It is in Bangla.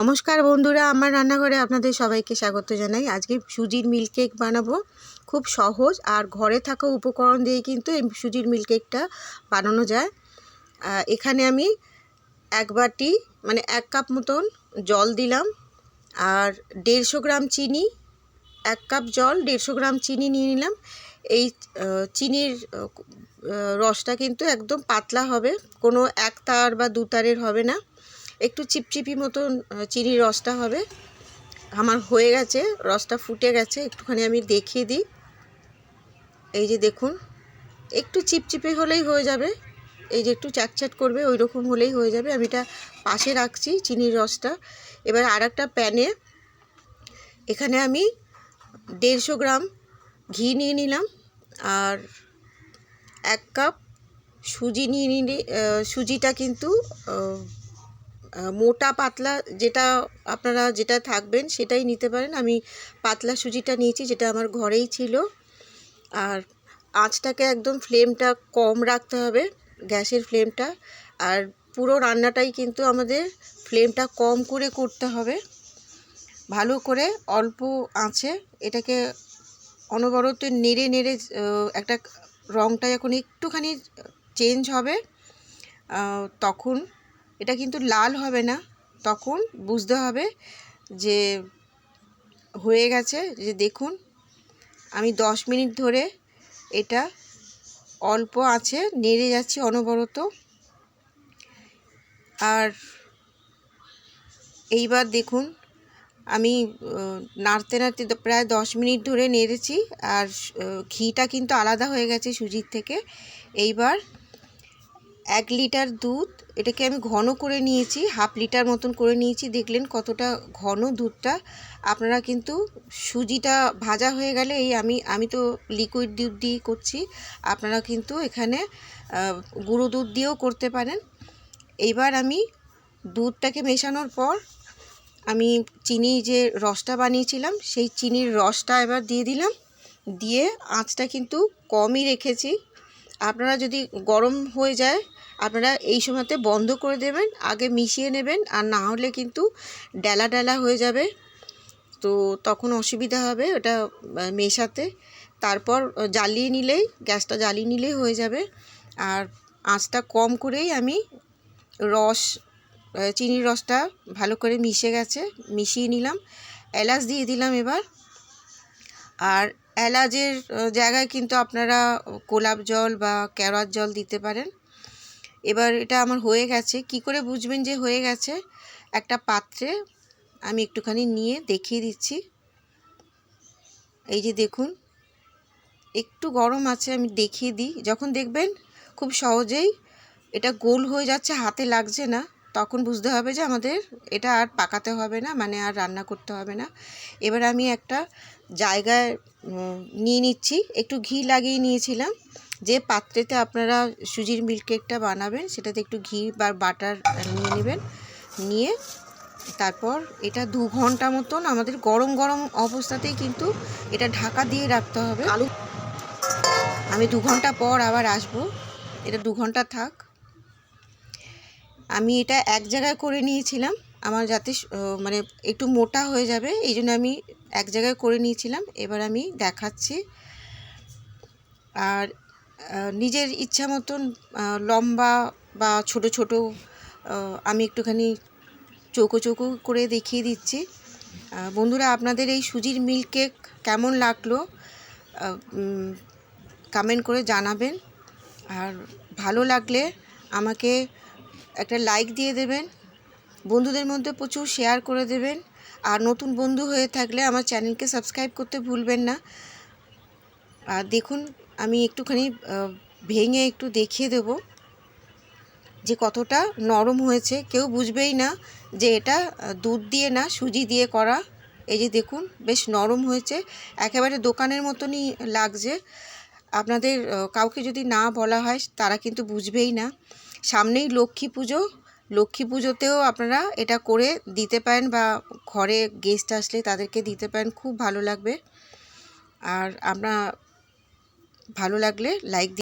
নমস্কার বন্ধুরা, আমার রান্নাঘরে আপনাদের সবাইকে স্বাগত জানাই। আজকে সুজির মিল্ক কেক বানাবো। খুব সহজ আর ঘরে থাকা উপকরণ দিয়ে কিন্তু এই সুজির মিল্ক কেকটা বানানো যায়। এখানে আমি এক বাটি মানে 1 কাপ মতন জল দিলাম, আর 150 গ্রাম চিনি, 1 কাপ জল 150 গ্রাম চিনি নিয়ে নিলাম। এই চিনির রসটা কিন্তু একদম পাতলা হবে, কোনো এক তার বা দু তারের হবে না, একটু চিপচিপি মতন চিনির রসটা হবে। আমার হয়ে গেছে, রসটা ফুটে গেছে। একটুখানি আমি দেখিয়ে দিই। এই যে দেখুন, একটু চিপচিপে হলেই হয়ে যাবে, এই যে একটু চ্যাটচ্যাট করবে ওই রকম হলেই হয়ে যাবে। আমি এটা পাশে রাখছি চিনির রসটা। এবার আর একটা প্যানে এখানে আমি 150 গ্রাম ঘি নিয়ে নিলাম, আর 1 কাপ সুজি নিয়ে নিলে সুজিটা কিন্তু মোটা পাতলা যেটা আপনারা যেটা থাকবেন সেটাই নিতে পারেন। আমি পাতলা সুজিটা নিয়েছি, যেটা আমার ঘরেই ছিল। আর আঁচটাকে একদম ফ্লেমটা কম রাখতে হবে, গ্যাসের ফ্লেমটা। আর পুরো রান্নাটাই কিন্তু আমাদের ফ্লেমটা কম করে করতে হবে। ভালো করে অল্প আঁচে এটাকে অনবরত নেড়ে নেড়ে একটা রঙটা যখন একটুখানি চেঞ্জ হবে, তখন এটা কিন্তু লাল হবে না, তখন বুঝতে হবে যে হয়ে গেছে। যে দেখুন, আমি 10 মিনিট ধরে এটা অল্প আঁচে নেড়ে যাচ্ছি অনবরত। আর এইবার দেখুন, আমি নাড়তে নাড়তে প্রায় 10 মিনিট ধরে নেড়েছি, আর ঘিটা কিন্তু আলাদা হয়ে গেছে সুজির থেকে। এইবার 1 লিটার দুধ, এটাকে আমি ঘন করে নিয়েছি, হাফ লিটার মতন করে নিয়েছি। দেখলেন কতটা ঘন দুধটা। আপনারা কিন্তু সুজিটা ভাজা হয়ে গেলে আমি তো লিকুইড দুধ দিয়ে করছি, আপনারা কিন্তু এখানে গুঁড়ো দুধ দিয়েও করতে পারেন। এইবার আমি দুধটাকে মেশানোর পর আমি চিনি যে রসটা বানিয়েছিলাম সেই চিনির রসটা এবার দিয়ে দিলাম। দিয়ে আঁচটা কিন্তু কমই রেখেছি। আপনারা যদি গরম হয়ে যায় আপনারা এই সময়তে বন্ধ করে দেবেন, আগে মিশিয়ে নেবেন, আর না হলে কিন্তু ডেলা ডেলা হয়ে যাবে, তো তখন অসুবিধা হবে ওটা মেশাতে। তারপর জ্বালিয়ে নিলেই, গ্যাসটা জ্বালিয়ে নিলেই হয়ে যাবে। আর আঁচটা কম করেই আমি চিনির রসটা ভালো করে মিশে গেছে, মিশিয়ে নিলাম। এলাচ দিয়ে দিলাম এবার। আর এলাচের জায়গায় কিন্তু আপনারা গোলাপ জল বা কেওড়ার জল দিতে পারেন। এবার এটা আমার হয়ে গেছে। কি করে বুঝবেন যে হয়ে গেছে? একটা পাত্রে আমি একটুখানি নিয়ে দেখিয়ে দিচ্ছি। এই যে দেখুন, একটু গরম আছে, আমি দেখিয়ে দিই। যখন দেখবেন খুব সহজেই এটা গোল হয়ে যাচ্ছে, হাতে লাগছে না, তখন বুঝতে হবে যে আমাদের এটা আর পাকাতে হবে না, মানে আর রান্না করতে হবে না। এবার আমি একটা জায়গায় নিয়ে নিচ্ছি, একটু ঘি লাগিয়ে নিয়েছিলাম। যে পাত্রেতে আপনারা সুজির মিল্ক কেকটা বানাবেন সেটাতে একটু ঘি বা বাটার নিয়ে নেবেন। নিয়ে তারপর এটা 2 ঘন্টা মতন আমাদের গরম গরম অবস্থাতেই কিন্তু এটা ঢাকা দিয়ে রাখতে হবে। আমি 2 ঘন্টা পর আবার আসবো, এটা 2 ঘন্টা থাক। আমি এটা এক জায়গায় করে নিয়েছিলাম, আমার যাতে মানে একটু মোটা হয়ে যাবে, এই জন্য আমি এক জায়গায় করে নিয়েছিলাম। এবার আমি দেখাচ্ছি। আর নিজের ইচ্ছা মতন লম্বা বা ছোট ছোট আমি একটুখানি চৌকো চৌকো করে দেখিয়ে দিচ্ছি। বন্ধুরা, আপনাদের এই সুজির মিল্ক কেক কেমন লাগলো কমেন্ট করে জানাবেন। আর ভালো লাগলে আমাকে একটা লাইক দিয়ে দেবেন, বন্ধুদের মধ্যে প্রচুর শেয়ার করে দেবেন। আর নতুন বন্ধু হয়ে থাকলে আমার চ্যানেলকে সাবস্ক্রাইব করতে ভুলবেন না। আর দেখুন, আমি একটুখানি ভেঙে একটু দেখিয়ে দেব যে কতটা নরম হয়েছে। কেউ বুঝবেই না যে এটা দুধ দিয়ে না, সুজি দিয়ে করা। এই যে দেখুন, বেশ নরম হয়েছে, একেবারে দোকানের মতনই লাগছে। আপনাদের কাউকে যদি না বলা হয় তারা কিন্তু বুঝবেই না। সামনেই লক্ষ্মী পুজো, লক্ষ্মী পুজোতেও আপনারা এটা করে দিতে পারেন, বা ঘরে গেস্ট আসলে তাদেরকে দিতে পারেন, খুব ভালো লাগবে। আর ভালো লাগলে লাইক